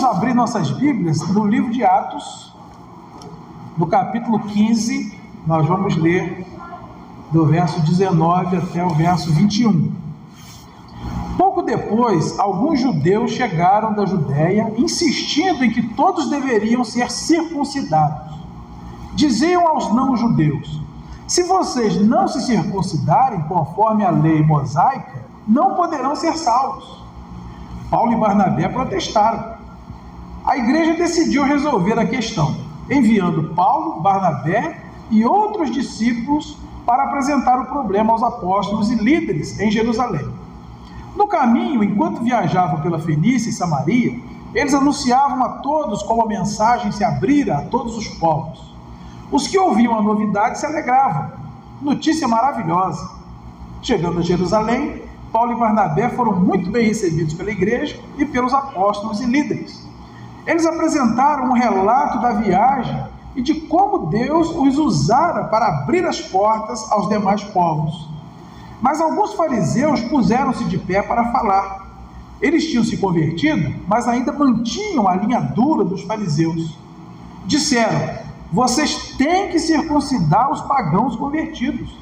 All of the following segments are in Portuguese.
abrir nossas Bíblias no livro de Atos, no capítulo 15, nós vamos ler do verso 19 até o verso 21. Pouco depois, alguns judeus chegaram da Judéia, insistindo em que todos deveriam ser circuncidados. Diziam aos não-judeus: se vocês não se circuncidarem conforme a lei mosaica, não poderão ser salvos. Paulo e Barnabé protestaram. A igreja decidiu resolver a questão, enviando Paulo, Barnabé e outros discípulos para apresentar o problema aos apóstolos e líderes em Jerusalém. No caminho, enquanto viajavam pela Fenícia e Samaria, eles anunciavam a todos como a mensagem se abrira a todos os povos. Os que ouviam a novidade se alegravam. Notícia maravilhosa! Chegando a Jerusalém, Paulo e Barnabé foram muito bem recebidos pela igreja e pelos apóstolos e líderes. Eles apresentaram um relato da viagem e de como Deus os usara para abrir as portas aos demais povos. Mas alguns fariseus puseram-se de pé para falar. Eles tinham se convertido, mas ainda mantinham a linha dura dos fariseus. Disseram: vocês têm que circuncidar os pagãos convertidos.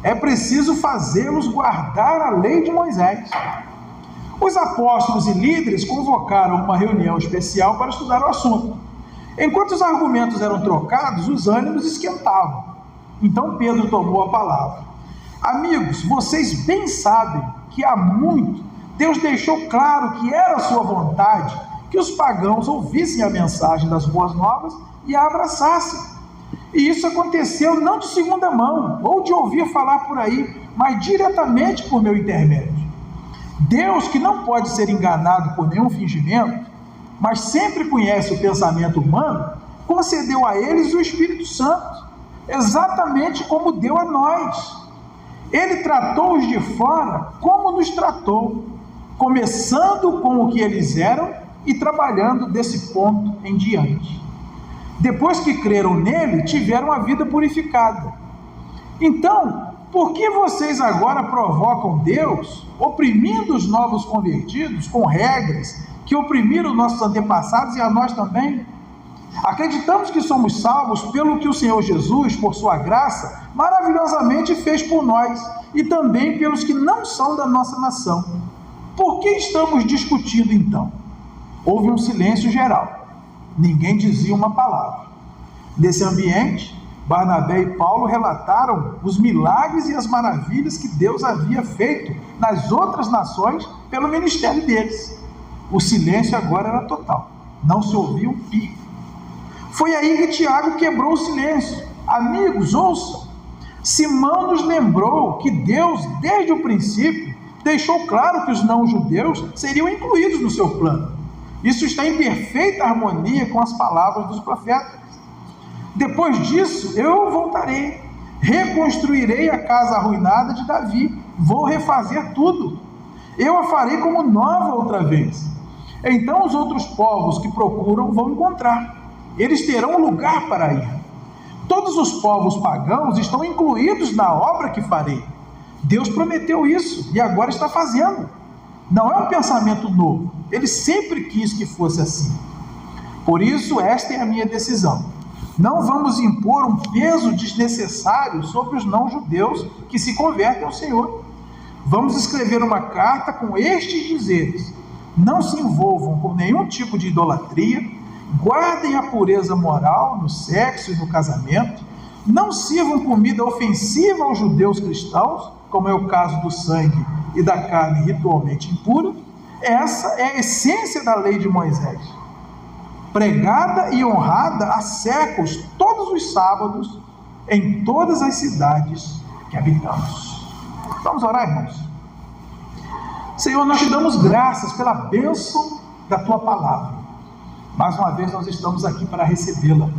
É preciso fazê-los guardar a lei de Moisés. Os apóstolos e líderes convocaram uma reunião especial para estudar o assunto. Enquanto os argumentos eram trocados, os ânimos esquentavam. Então Pedro tomou a palavra. Amigos, vocês bem sabem que há muito Deus deixou claro que era a sua vontade que os pagãos ouvissem a mensagem das boas novas e a abraçassem. E isso aconteceu não de segunda mão, ou de ouvir falar por aí, mas diretamente por meu intermédio. Deus, que não pode ser enganado por nenhum fingimento, mas sempre conhece o pensamento humano, concedeu a eles o Espírito Santo, exatamente como deu a nós. Ele tratou os de fora como nos tratou, começando com o que eles eram e trabalhando desse ponto em diante. Depois que creram nele, tiveram a vida purificada. Então, por que vocês agora provocam Deus, oprimindo os novos convertidos com regras que oprimiram nossos antepassados e a nós também? Acreditamos que somos salvos pelo que o Senhor Jesus, por sua graça, maravilhosamente fez por nós e também pelos que não são da nossa nação. Por que estamos discutindo então? Houve um silêncio geral. Ninguém dizia uma palavra. Nesse ambiente, Barnabé e Paulo relataram os milagres e as maravilhas que Deus havia feito nas outras nações pelo ministério deles. O silêncio agora era total. Não se ouvia um pio. Foi aí que Tiago quebrou o silêncio. Amigos, ouçam. Simão nos lembrou que Deus, desde o princípio, deixou claro que os não-judeus seriam incluídos no seu plano. Isso está em perfeita harmonia com as palavras dos profetas. Depois disso, eu voltarei, reconstruirei a casa arruinada de Davi, vou refazer tudo. Eu a farei como nova outra vez. Então os outros povos que procuram vão encontrar. Eles terão um lugar para ir. Todos os povos pagãos estão incluídos na obra que farei. Deus prometeu isso e agora está fazendo. Não é um pensamento novo. Ele sempre quis que fosse assim. Por isso, esta é a minha decisão. Não vamos impor um peso desnecessário sobre os não-judeus que se convertem ao Senhor. Vamos escrever uma carta com estes dizeres: não se envolvam com nenhum tipo de idolatria, guardem a pureza moral no sexo e no casamento, não sirvam comida ofensiva aos judeus cristãos, como é o caso do sangue e da carne ritualmente impura. Essa é a essência da lei de Moisés, pregada e honrada há séculos, todos os sábados, em todas as cidades que habitamos. Vamos orar, irmãos? Senhor, nós te damos graças pela bênção da tua palavra. Mais uma vez nós estamos aqui para recebê-la.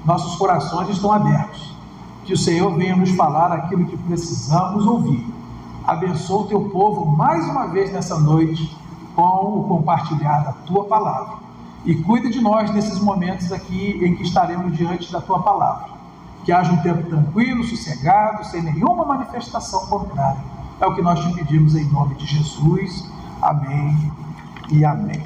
Nossos corações estão abertos. Que o Senhor venha nos falar aquilo que precisamos ouvir. Abençoa o teu povo mais uma vez nessa noite com o compartilhar da tua palavra. E cuida de nós nesses momentos aqui em que estaremos diante da tua palavra. Que haja um tempo tranquilo, sossegado, sem nenhuma manifestação contrária. É o que nós te pedimos em nome de Jesus. Amém e amém.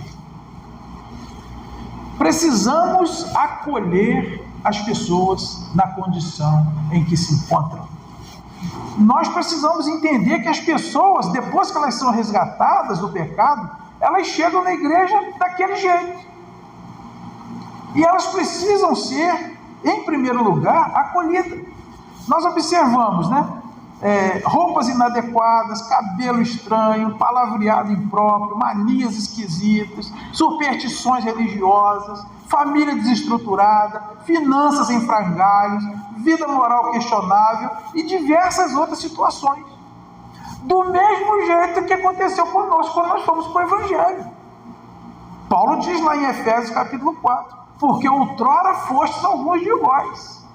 Precisamos acolher as pessoas na condição em que se encontram. Nós precisamos entender que as pessoas, depois que elas são resgatadas do pecado, elas chegam na igreja daquele jeito. E elas precisam ser, em primeiro lugar, acolhidas. Nós observamos, roupas inadequadas, cabelo estranho, palavreado impróprio, manias esquisitas, superstições religiosas, família desestruturada, finanças em frangalhos, vida moral questionável e diversas outras situações. Do mesmo jeito que aconteceu conosco quando nós fomos para o Evangelho. Paulo diz lá em Efésios capítulo 4, porque outrora fostes alguns de iguais.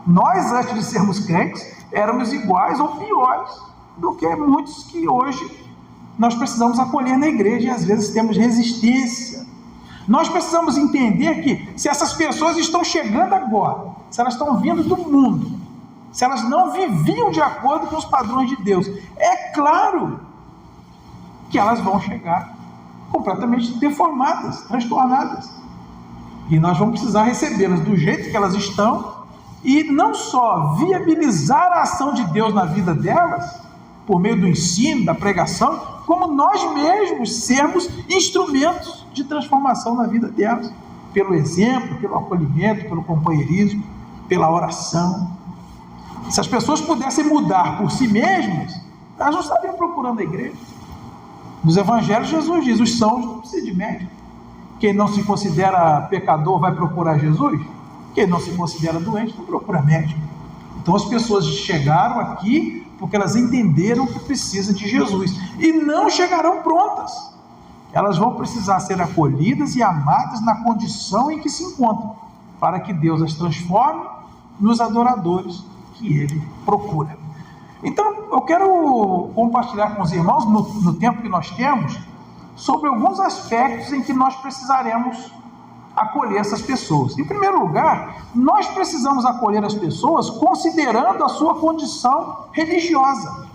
Nós, antes de sermos crentes, éramos iguais ou piores do que muitos que hoje nós precisamos acolher na igreja e às vezes temos resistência. Nós precisamos entender que se essas pessoas estão chegando agora, se elas estão vindo do mundo, se elas não viviam de acordo com os padrões de Deus, é claro que elas vão chegar completamente deformadas, transtornadas. E nós vamos precisar recebê-las do jeito que elas estão e não só viabilizar a ação de Deus na vida delas, por meio do ensino, da pregação, como nós mesmos sermos instrumentos de transformação na vida delas, pelo exemplo, pelo acolhimento, pelo companheirismo, pela oração. Se as pessoas pudessem mudar por si mesmas, elas não estariam procurando a igreja. Nos evangelhos, Jesus diz: os sãos não precisam de médico. Quem não se considera pecador vai procurar Jesus? Quem não se considera doente não procura médico. Então as pessoas chegaram aqui porque elas entenderam que precisa de Jesus e não chegarão prontas. Elas vão precisar ser acolhidas e amadas na condição em que se encontram, para que Deus as transforme nos adoradores que Ele procura. Então eu quero compartilhar com os irmãos, no tempo que nós temos, sobre alguns aspectos em que nós precisaremos acolher essas pessoas. Em primeiro lugar, nós precisamos acolher as pessoas considerando a sua condição religiosa.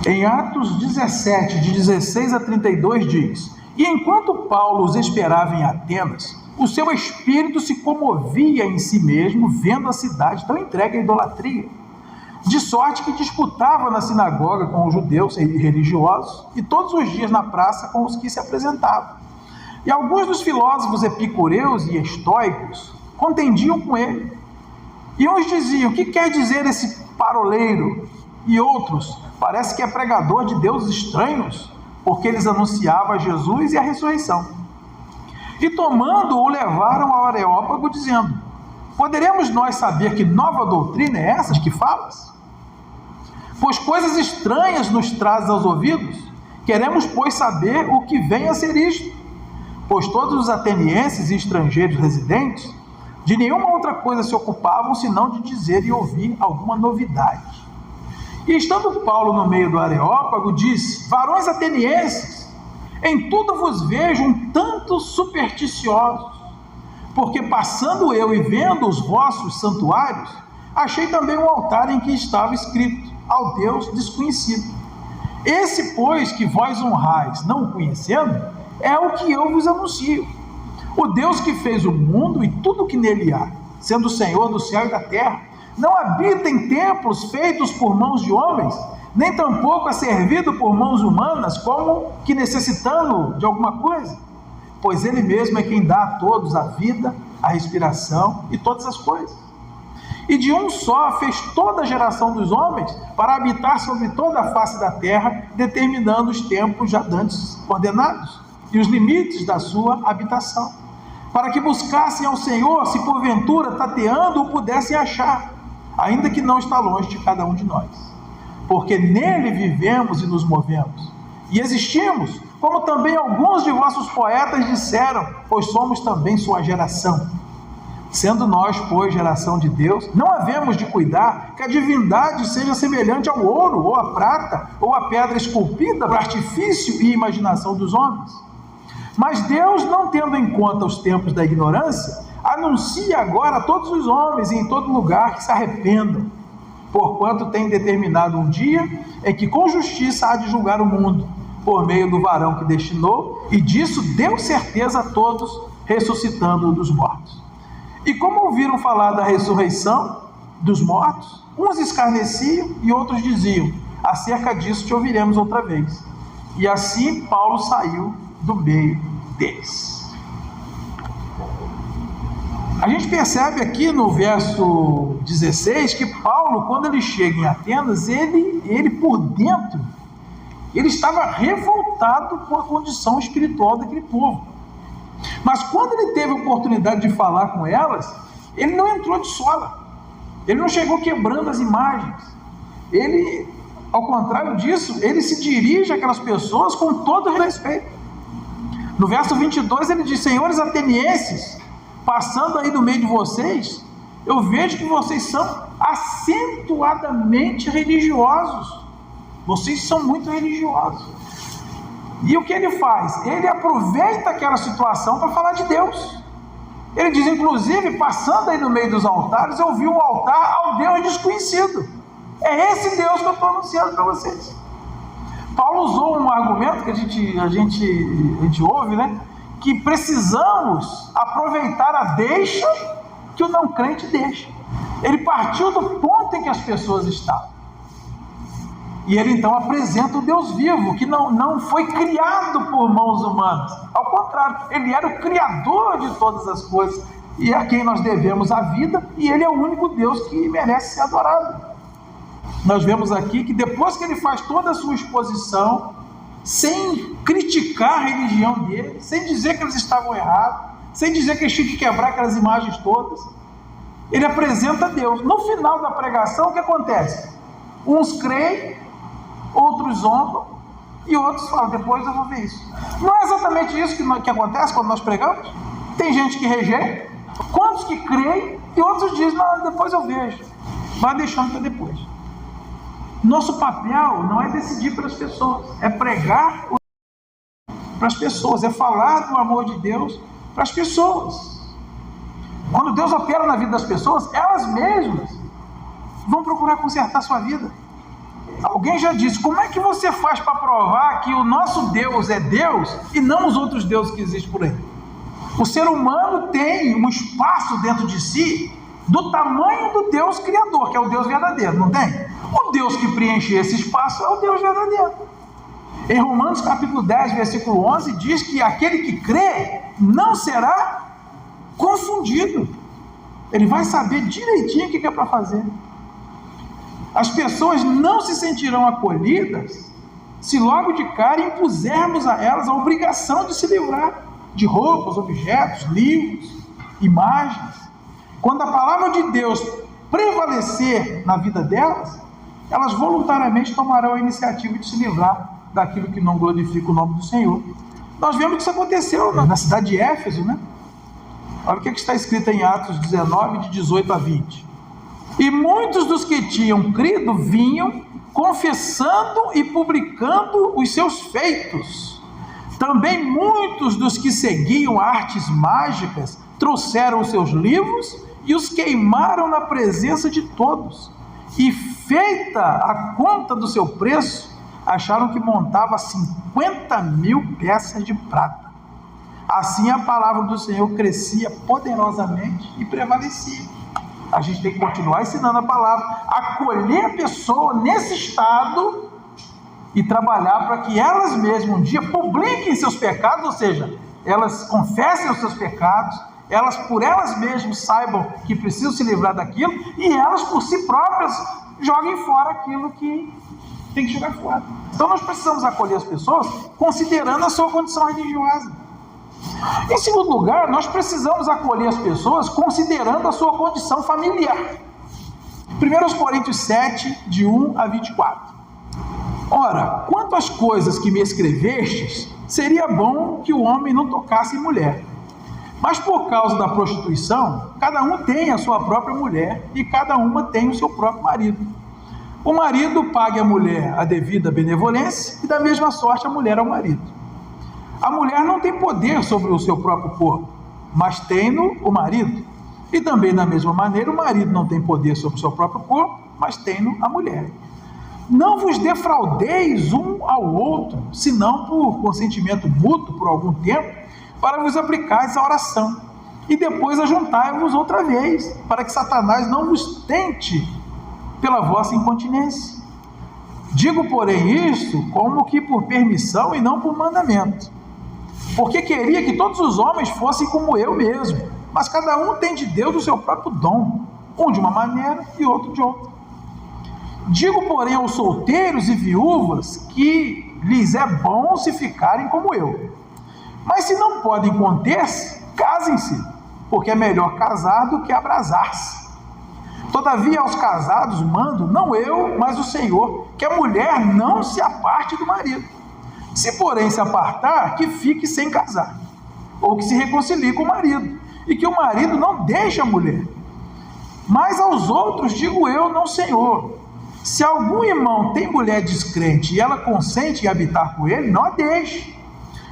Em Atos 17, de 16 a 32 diz: e enquanto Paulo os esperava em Atenas, o seu espírito se comovia em si mesmo, vendo a cidade tão entregue à idolatria, de sorte que disputava na sinagoga com os judeus religiosos e todos os dias na praça com os que se apresentavam. E alguns dos filósofos epicureus e estoicos contendiam com ele. E uns diziam: o que quer dizer esse paroleiro? E outros: parece que é pregador de deuses estranhos, porque eles anunciavam Jesus e a ressurreição. E tomando-o, levaram ao Areópago, dizendo: poderemos nós saber que nova doutrina é essa que falas? Pois coisas estranhas nos trazes aos ouvidos. Queremos, pois, saber o que vem a ser isto. Pois todos os atenienses e estrangeiros residentes de nenhuma outra coisa se ocupavam, senão de dizer e ouvir alguma novidade. E estando Paulo no meio do Areópago, disse: varões atenienses, em tudo vos vejo um tanto supersticiosos, porque passando eu e vendo os vossos santuários, achei também um altar em que estava escrito: ao Deus desconhecido. Esse, pois, que vós honrais, não o conhecendo, é o que eu vos anuncio. O Deus que fez o mundo e tudo que nele há, sendo o Senhor do céu e da terra, não habita em templos feitos por mãos de homens, nem tampouco é servido por mãos humanas, como que necessitando de alguma coisa, pois Ele mesmo é quem dá a todos a vida, a respiração e todas as coisas. E de um só fez toda a geração dos homens para habitar sobre toda a face da terra, determinando os tempos já dantes ordenados e os limites da sua habitação, para que buscassem ao Senhor, se porventura tateando o pudessem achar, ainda que não está longe de cada um de nós, porque nele vivemos e nos movemos e existimos, como também alguns de vossos poetas disseram, pois somos também sua geração. Sendo nós, pois, geração de Deus, não havemos de cuidar que a divindade seja semelhante ao ouro, ou à prata, ou à pedra esculpida para artifício e imaginação dos homens. Mas Deus, não tendo em conta os tempos da ignorância, anuncia agora a todos os homens e em todo lugar que se arrependam, porquanto tem determinado um dia em que com justiça há de julgar o mundo, por meio do varão que destinou, e disso deu certeza a todos ressuscitando dos mortos. E como ouviram falar da ressurreição dos mortos, uns escarneciam e outros diziam: acerca disso te ouviremos outra vez. E assim Paulo saiu do meio deles. A gente percebe aqui no verso 16 que Paulo, quando ele chega em Atenas, ele por dentro, ele estava revoltado com a condição espiritual daquele povo. Mas quando ele teve a oportunidade de falar com elas, ele não entrou de sola. Ele não chegou quebrando as imagens. Ele, ao contrário disso, ele se dirige àquelas pessoas com todo respeito. No verso 22 ele diz: senhores atenienses, passando aí no meio de vocês, eu vejo que vocês são acentuadamente religiosos. Vocês são muito religiosos. E o que ele faz? Ele aproveita aquela situação para falar de Deus. Ele diz, inclusive, passando aí no meio dos altares, eu vi um altar ao Deus desconhecido. É esse Deus que eu estou anunciando para vocês. Paulo usou um argumento que a gente ouve, né? Que precisamos aproveitar a deixa que o não crente deixa. Ele partiu do ponto em que as pessoas estavam. E ele então apresenta o Deus vivo, que não foi criado por mãos humanas. Ao contrário, ele era o criador de todas as coisas, e a quem nós devemos a vida, e ele é o único Deus que merece ser adorado. Nós vemos aqui que depois que ele faz toda a sua exposição, sem criticar a religião dele, sem dizer que eles estavam errados, sem dizer que eles tinham que quebrar aquelas imagens todas, ele apresenta Deus. No final da pregação, o que acontece? Uns creem, outros zombam, e outros falam, depois eu vou ver isso. Não é exatamente isso que acontece quando nós pregamos? Tem gente que rejeita, quantos que creem, e outros dizem, não, depois eu vejo. Vai deixando para depois. Nosso papel não é decidir para as pessoas, é pregar para as pessoas, é falar do amor de Deus para as pessoas. Quando Deus opera na vida das pessoas, elas mesmas vão procurar consertar a sua vida. Alguém já disse, como é que você faz para provar que o nosso Deus é Deus e não os outros deuses que existem por aí? O ser humano tem um espaço dentro de si do tamanho do Deus Criador, que é o Deus verdadeiro, não tem? O Deus que preenche esse espaço é o Deus verdadeiro. Em Romanos capítulo 10, versículo 11, diz que aquele que crê não será confundido. Ele vai saber direitinho o que é para fazer. As pessoas não se sentirão acolhidas se logo de cara impusermos a elas a obrigação de se livrar de roupas, objetos, livros, imagens. Quando a palavra de Deus prevalecer na vida delas, elas voluntariamente tomarão a iniciativa de se livrar daquilo que não glorifica o nome do Senhor. Nós vemos que isso aconteceu na cidade de Éfeso, né? Olha o que está escrito em Atos 19, de 18 a 20. E muitos dos que tinham crido vinham confessando e publicando os seus feitos. Também muitos dos que seguiam artes mágicas trouxeram os seus livros e os queimaram na presença de todos. E feita a conta do seu preço, acharam que montava 50.000 peças de prata. Assim a palavra do Senhor crescia poderosamente e prevalecia. A gente tem que continuar ensinando a palavra, acolher a pessoa nesse estado e trabalhar para que elas mesmas um dia publiquem seus pecados, ou seja, elas confessem os seus pecados, elas por elas mesmas saibam que precisam se livrar daquilo e elas por si próprias joguem fora aquilo que tem que jogar fora. Então nós precisamos acolher as pessoas considerando a sua condição religiosa. Em segundo lugar, nós precisamos acolher as pessoas considerando a sua condição familiar. 1 Coríntios 7, de 1 a 24. Ora, quanto às coisas que me escrevestes, seria bom que o homem não tocasse em mulher. Mas por causa da prostituição, cada um tem a sua própria mulher e cada uma tem o seu próprio marido. O marido pague à mulher a devida benevolência e da mesma sorte a mulher ao marido. A mulher não tem poder sobre o seu próprio corpo, mas tem-no o marido. E também da mesma maneira o marido não tem poder sobre o seu próprio corpo, mas tem-no a mulher. Não vos defraudeis um ao outro, senão por consentimento mútuo por algum tempo, para vos aplicais a oração, e depois ajuntai-vos outra vez, para que Satanás não vos tente pela vossa incontinência. Digo, porém, isto como que por permissão e não por mandamento, porque queria que todos os homens fossem como eu mesmo, mas cada um tem de Deus o seu próprio dom, um de uma maneira e outro de outra. Digo, porém, aos solteiros e viúvas que lhes é bom se ficarem como eu. Mas se não podem conter-se, casem-se, porque é melhor casar do que abrasar-se. Todavia, aos casados mando, não eu, mas o Senhor, que a mulher não se aparte do marido. Se, porém, se apartar, que fique sem casar, ou que se reconcilie com o marido, e que o marido não deixe a mulher. Mas aos outros digo eu, não Senhor. Se algum irmão tem mulher descrente e ela consente em habitar com ele, não a deixe.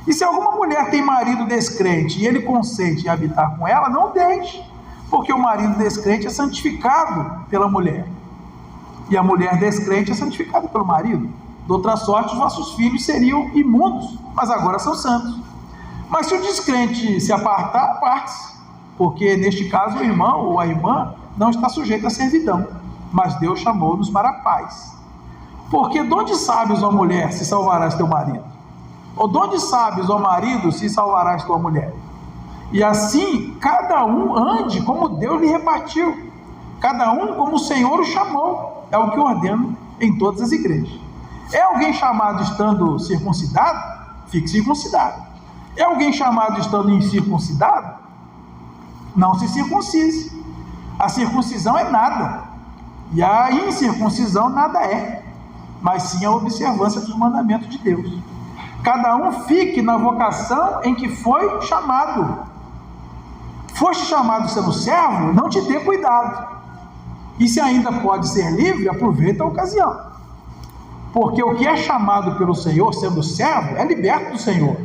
E se alguma mulher tem marido descrente e ele consente em habitar com ela, não o deixe. Porque o marido descrente é santificado pela mulher, e a mulher descrente é santificada pelo marido. De outra sorte, os vossos filhos seriam imundos, mas agora são santos. Mas se o descrente se apartar, aparte-se, porque neste caso o irmão ou a irmã não está sujeito à servidão, mas Deus chamou-nos para a paz. Porque de onde sabes, ó mulher, se salvarás teu marido? Ou de onde sabes, ó marido, se salvarás tua mulher? E assim, cada um ande como Deus lhe repartiu, cada um como o Senhor o chamou, é o que ordeno em todas as igrejas. É alguém chamado estando circuncidado? Fique circuncidado. É alguém chamado estando incircuncidado? Não se circuncise. A circuncisão é nada, e a incircuncisão nada é, mas sim a observância dos mandamentos de Deus. Cada um fique na vocação em que foi chamado. Foste chamado sendo servo, não te dê cuidado. E se ainda pode ser livre, aproveita a ocasião. Porque o que é chamado pelo Senhor sendo servo, é liberto do Senhor.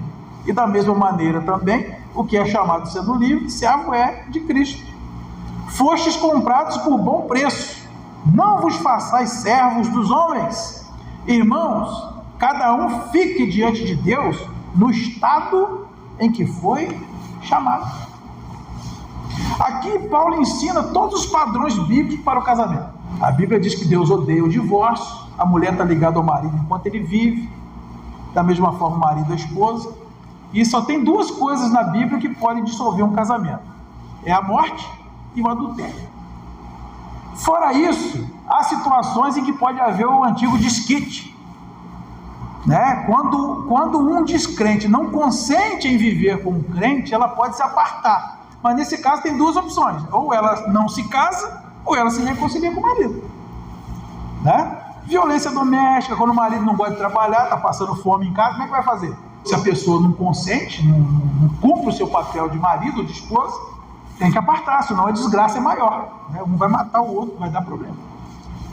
E da mesma maneira também, o que é chamado sendo livre, servo é de Cristo. Fostes comprados por bom preço, não vos façais servos dos homens. Irmãos, cada um fique diante de Deus no estado em que foi chamado. Aqui Paulo ensina todos os padrões bíblicos para o casamento. A Bíblia diz que Deus odeia o divórcio, a mulher está ligada ao marido enquanto ele vive, da mesma forma o marido a esposa, e só tem duas coisas na Bíblia que podem dissolver um casamento: é a morte e o adultério. Fora isso, há situações em que pode haver o antigo desquite, né? Quando um descrente não consente em viver com um crente, ela pode se apartar. Mas nesse caso tem duas opções: ou ela não se casa, ou ela se reconcilia com o marido, né? Violência doméstica, quando o marido não gosta de trabalhar, está passando fome em casa, como é que vai fazer? Se a pessoa não consente, não cumpre o seu papel de marido ou de esposa, tem que apartar, senão a desgraça é maior, né? Um vai matar o outro, vai dar problema.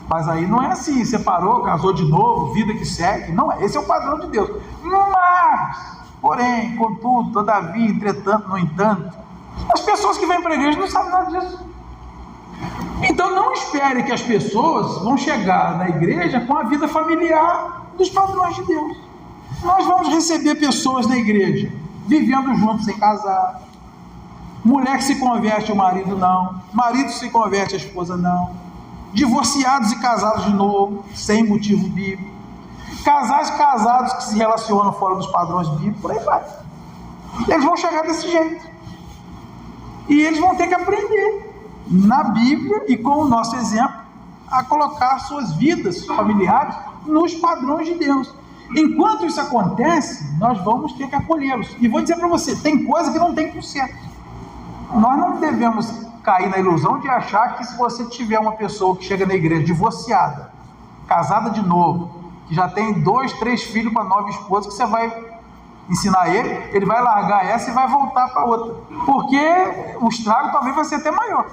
Mas aí não é assim, separou, casou de novo, vida que segue, não é, esse é o padrão de Deus. Mas, porém, contudo, todavia, entretanto, no entanto, as pessoas que vêm para a igreja não sabem nada disso. Então não espere que as pessoas vão chegar na igreja com a vida familiar dos padrões de Deus. Nós vamos receber pessoas na igreja vivendo juntos sem casar, mulher que se converte ao marido não, marido que se converte à esposa não, divorciados e casados de novo, sem motivo bíblico, casais casados que se relacionam fora dos padrões bíblicos, por aí vai. Eles vão chegar desse jeito. E eles vão ter que aprender na Bíblia e com o nosso exemplo a colocar suas vidas familiares nos padrões de Deus. Enquanto isso acontece, nós vamos ter que acolhê-los. E vou dizer para você, tem coisa que não tem conserto. Nós não devemos cair na ilusão de achar que se você tiver uma pessoa que chega na igreja divorciada, casada de novo, que já tem 2, 3 filhos com a nova esposa, que você vai ensinar ele vai largar essa e vai voltar para outra, porque o estrago talvez vai ser até maior.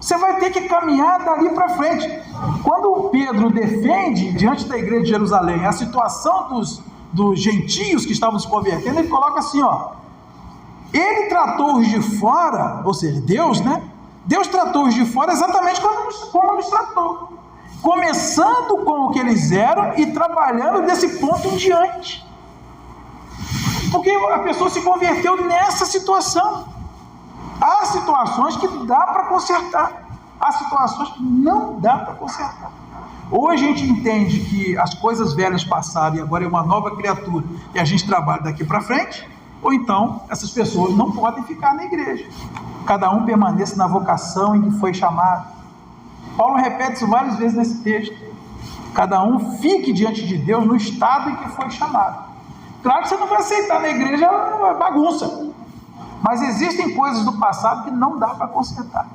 Você vai ter que caminhar dali para frente. Quando Pedro defende diante da igreja de Jerusalém a situação dos gentios que estavam se convertendo, ele coloca assim, ó: ele tratou os de fora, ou seja, Deus, né? Deus tratou os de fora exatamente como nos tratou, começando com o que eles eram e trabalhando desse ponto em diante. Porque a pessoa se converteu nessa situação. Há situações que dá para consertar, há situações que não dá para consertar. Ou a gente entende que as coisas velhas passaram e agora é uma nova criatura e a gente trabalha daqui para frente, ou então essas pessoas não podem ficar na igreja. Cada um permaneça na vocação em que foi chamado. Paulo repete isso várias vezes nesse texto. Cada um fique diante de Deus no estado em que foi chamado. Claro que você não vai aceitar na igreja bagunça, mas existem coisas do passado que não dá para consertar.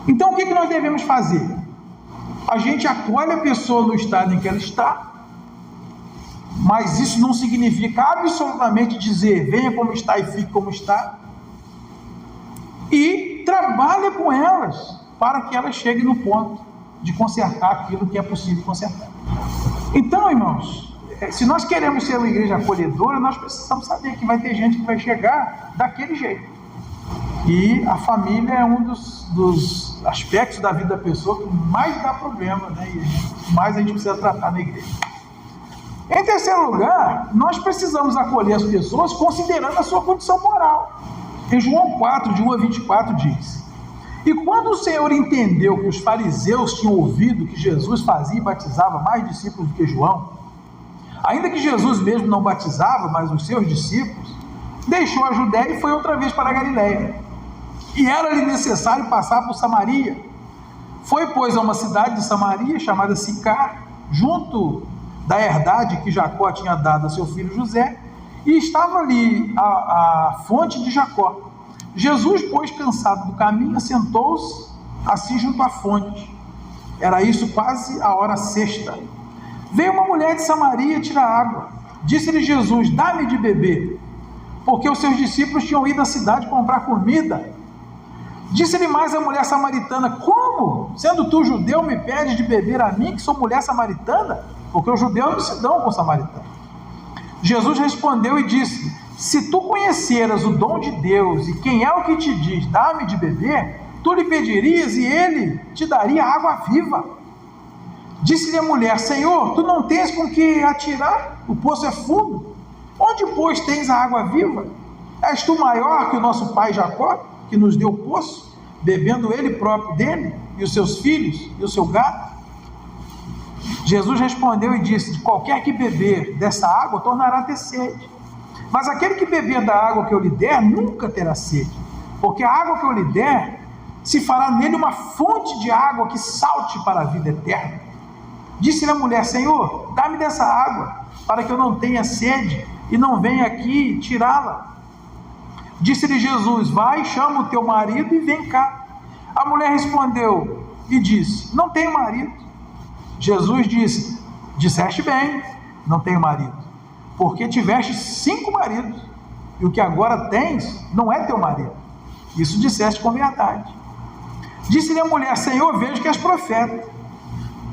Então o que nós devemos fazer? A gente acolhe a pessoa no estado em que ela está, mas isso não significa absolutamente dizer venha como está e fique como está, e trabalha com elas para que elas cheguem no ponto de consertar aquilo que é possível consertar. Então, irmãos, se nós queremos ser uma igreja acolhedora, nós precisamos saber que vai ter gente que vai chegar daquele jeito. E a família é um dos aspectos da vida da pessoa que mais dá problema, né? E mais a gente precisa tratar na igreja. Em terceiro lugar, nós precisamos acolher as pessoas considerando a sua condição moral. Em João 4, de 1 a 24, diz: E quando o Senhor entendeu que os fariseus tinham ouvido que Jesus fazia e batizava mais discípulos do que João, ainda que Jesus mesmo não batizava, mas os seus discípulos, deixou a Judéia e foi outra vez para a Galiléia. E era-lhe necessário passar por Samaria. Foi, pois, a uma cidade de Samaria, chamada Sicar, junto da herdade que Jacó tinha dado a seu filho José, e estava ali a fonte de Jacó. Jesus, pois, cansado do caminho, assentou-se assim junto à fonte. Era isso quase a hora sexta. Veio uma mulher de Samaria tirar água. Disse-lhe Jesus: dá-me de beber, porque os seus discípulos tinham ido à cidade comprar comida. Disse-lhe mais a mulher samaritana: como, sendo tu judeu, me pedes de beber a mim, que sou mulher samaritana? Porque os judeus não se dão com os samaritanos. Jesus respondeu e disse: se tu conheceras o dom de Deus e quem é o que te diz, dá-me de beber, tu lhe pedirias e ele te daria água viva. Disse-lhe a mulher: Senhor, tu não tens com que atirar, o poço é fundo. Onde, pois, tens a água viva? És tu maior que o nosso pai Jacó, que nos deu o poço, bebendo ele próprio dele, e os seus filhos, e o seu gado? Jesus respondeu e disse: de qualquer que beber dessa água, tornará a ter sede. Mas aquele que beber da água que eu lhe der, nunca terá sede. Porque a água que eu lhe der, se fará nele uma fonte de água que salte para a vida eterna. Disse-lhe a mulher: Senhor, dá-me dessa água, para que eu não tenha sede, e não venha aqui tirá-la. Disse-lhe Jesus: vai, chama o teu marido e vem cá. A mulher respondeu e disse: não tenho marido. Jesus disse: disseste bem, não tenho marido, porque tiveste 5 maridos, e o que agora tens não é teu marido. Isso disseste com verdade. Disse-lhe a mulher: Senhor, vejo que és profeta.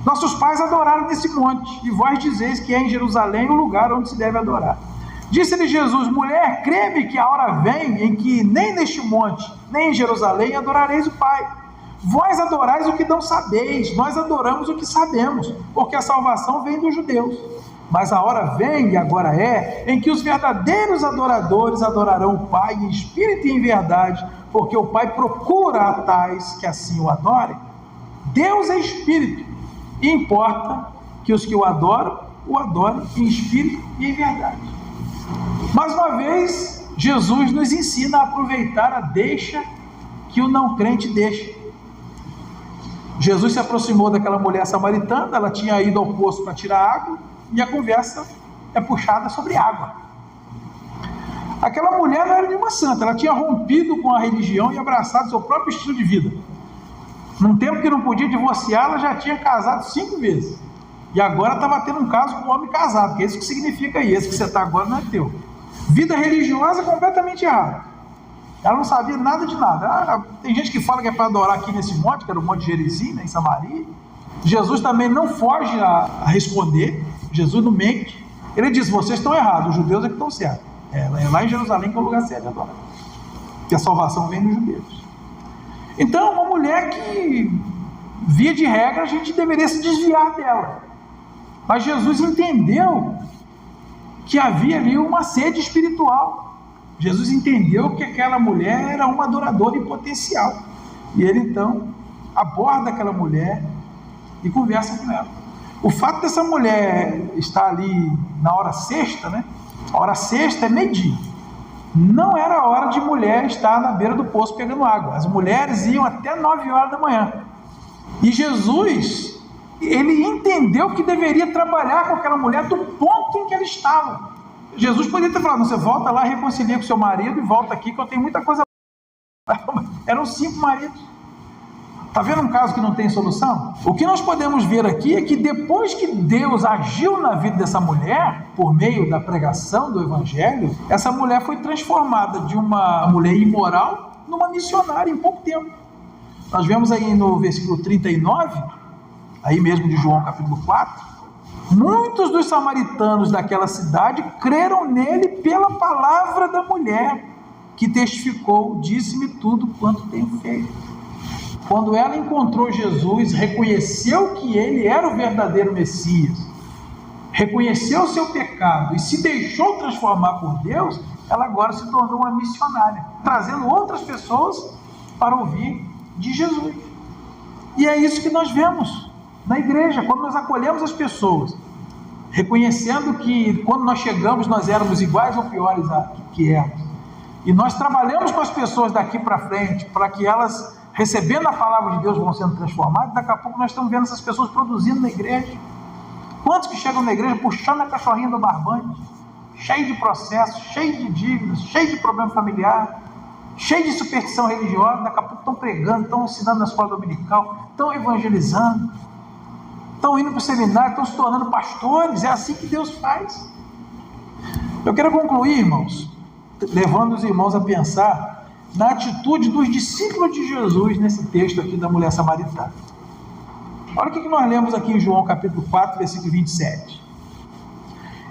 Nossos pais adoraram nesse monte, e vós dizeis que é em Jerusalém o lugar onde se deve adorar. Disse-lhe Jesus: mulher, crê-me que a hora vem em que nem neste monte, nem em Jerusalém adorareis o Pai. Vós adorais o que não sabeis, nós adoramos o que sabemos, porque a salvação vem dos judeus. Mas a hora vem, e agora é, em que os verdadeiros adoradores adorarão o Pai em espírito e em verdade, porque o Pai procura a tais que assim o adorem. Deus é espírito, e importa que os que o adorem em espírito e em verdade. Mais uma vez, Jesus nos ensina a aproveitar a deixa que o não crente deixa. Jesus se aproximou daquela mulher samaritana, ela tinha ido ao poço para tirar água, e a conversa é puxada sobre água. Aquela mulher não era nenhuma santa, ela tinha rompido com a religião e abraçado seu próprio estilo de vida. Num tempo que não podia divorciar, ela já tinha casado 5 vezes. E agora estava tendo um caso com um homem casado, que é isso que significa aí, esse que você está agora não é teu. Vida religiosa completamente errada. Ela não sabia nada de nada. Tem gente que fala que é para adorar aqui nesse monte, que era o Monte Gerizim, né, em Samaria. Jesus também não foge a responder. Jesus não mente. Ele diz: vocês estão errados, os judeus é que estão certos. É lá em Jerusalém que é o lugar certo de adorar, que a salvação vem dos judeus. Então, uma mulher que, via de regra, a gente deveria se desviar dela. Mas Jesus entendeu que havia ali uma sede espiritual. Jesus entendeu que aquela mulher era uma adoradora em potencial. E ele então aborda aquela mulher e conversa com ela. O fato dessa mulher estar ali na hora sexta, né? A hora sexta é meio-dia. Não era a hora de mulher estar na beira do poço pegando água. As mulheres iam até 9 horas da manhã. E Jesus, ele entendeu que deveria trabalhar com aquela mulher do ponto em que ela estava. Jesus poderia ter falado: você volta lá, reconcilia com seu marido e volta aqui que eu tenho muita coisa. Eram 5 maridos. Está vendo um caso que não tem solução? O que nós podemos ver aqui é que depois que Deus agiu na vida dessa mulher, por meio da pregação do Evangelho, essa mulher foi transformada de uma mulher imoral numa missionária em pouco tempo. Nós vemos aí no versículo 39, aí mesmo de João capítulo 4, muitos dos samaritanos daquela cidade creram nele pela palavra da mulher, que testificou: disse-me tudo quanto tenho feito. Quando ela encontrou Jesus, reconheceu que ele era o verdadeiro Messias, reconheceu o seu pecado e se deixou transformar por Deus, ela agora se tornou uma missionária, trazendo outras pessoas para ouvir de Jesus. E é isso que nós vemos na igreja, quando nós acolhemos as pessoas, reconhecendo que quando nós chegamos nós éramos iguais ou piores que elas, e nós trabalhamos com as pessoas daqui para frente, para que elas, recebendo a palavra de Deus, vão sendo transformadas. Daqui a pouco nós estamos vendo essas pessoas produzindo na igreja. Quantos que chegam na igreja puxando a cachorrinha do barbante, cheio de processos, cheio de dívidas, cheio de problema familiar, cheio de superstição religiosa. Daqui a pouco estão pregando, estão ensinando na escola dominical, estão evangelizando, estão indo para o seminário, estão se tornando pastores. É assim que Deus faz. Eu quero concluir, irmãos, levando os irmãos a pensar na atitude dos discípulos de Jesus nesse texto aqui da mulher samaritana. Olha o que nós lemos aqui em João capítulo 4, versículo 27.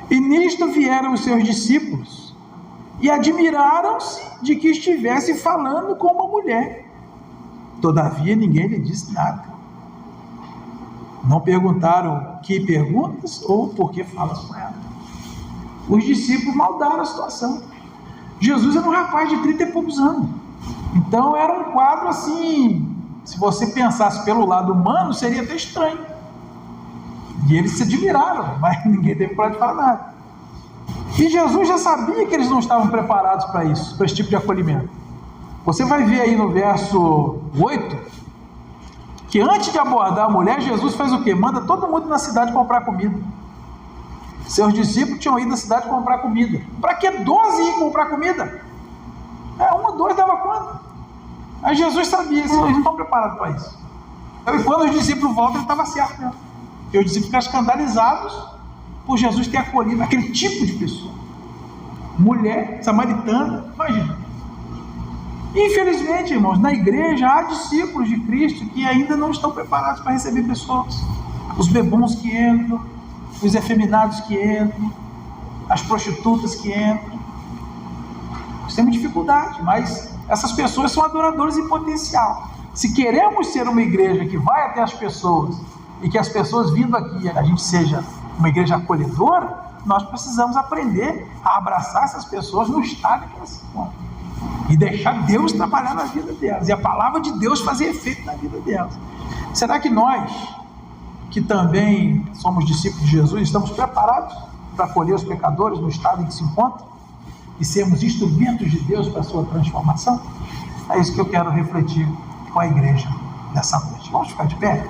E nisto vieram os seus discípulos e admiraram-se de que estivesse falando com uma mulher. Todavia ninguém lhe disse nada. Não perguntaram que perguntas ou por que falas com ela. Os discípulos maldaram a situação. Jesus era um rapaz de 30 e poucos anos. Então era um quadro assim, se você pensasse pelo lado humano, seria até estranho. E eles se admiraram, mas ninguém teve coragem de falar nada. E Jesus já sabia que eles não estavam preparados para isso, para esse tipo de acolhimento. Você vai ver aí no verso 8, que antes de abordar a mulher, Jesus faz o quê? Manda todo mundo na cidade comprar comida. Seus discípulos tinham ido à cidade comprar comida. Para que 12 ir comprar comida? 1 ou 2 dava conta. Aí Jesus sabia, eles não estão preparados para isso. E quando os discípulos voltam, ele estava certo mesmo. Porque os discípulos ficaram escandalizados por Jesus ter acolhido aquele tipo de pessoa. Mulher samaritana, imagina. Infelizmente, irmãos, na igreja há discípulos de Cristo que ainda não estão preparados para receber pessoas. Os bebuns que entram, os efeminados que entram, as prostitutas que entram. Nós temos dificuldade, mas essas pessoas são adoradores em potencial. Se queremos ser uma igreja que vai até as pessoas e que as pessoas vindo aqui, a gente seja uma igreja acolhedora, nós precisamos aprender a abraçar essas pessoas no estado que elas se encontram e deixar Deus trabalhar na vida delas e a palavra de Deus fazer efeito na vida delas. Será que nós, que também somos discípulos de Jesus, estamos preparados para acolher os pecadores no estado em que se encontram e sermos instrumentos de Deus para a sua transformação? É isso que eu quero refletir com a igreja nessa noite. Vamos ficar de pé?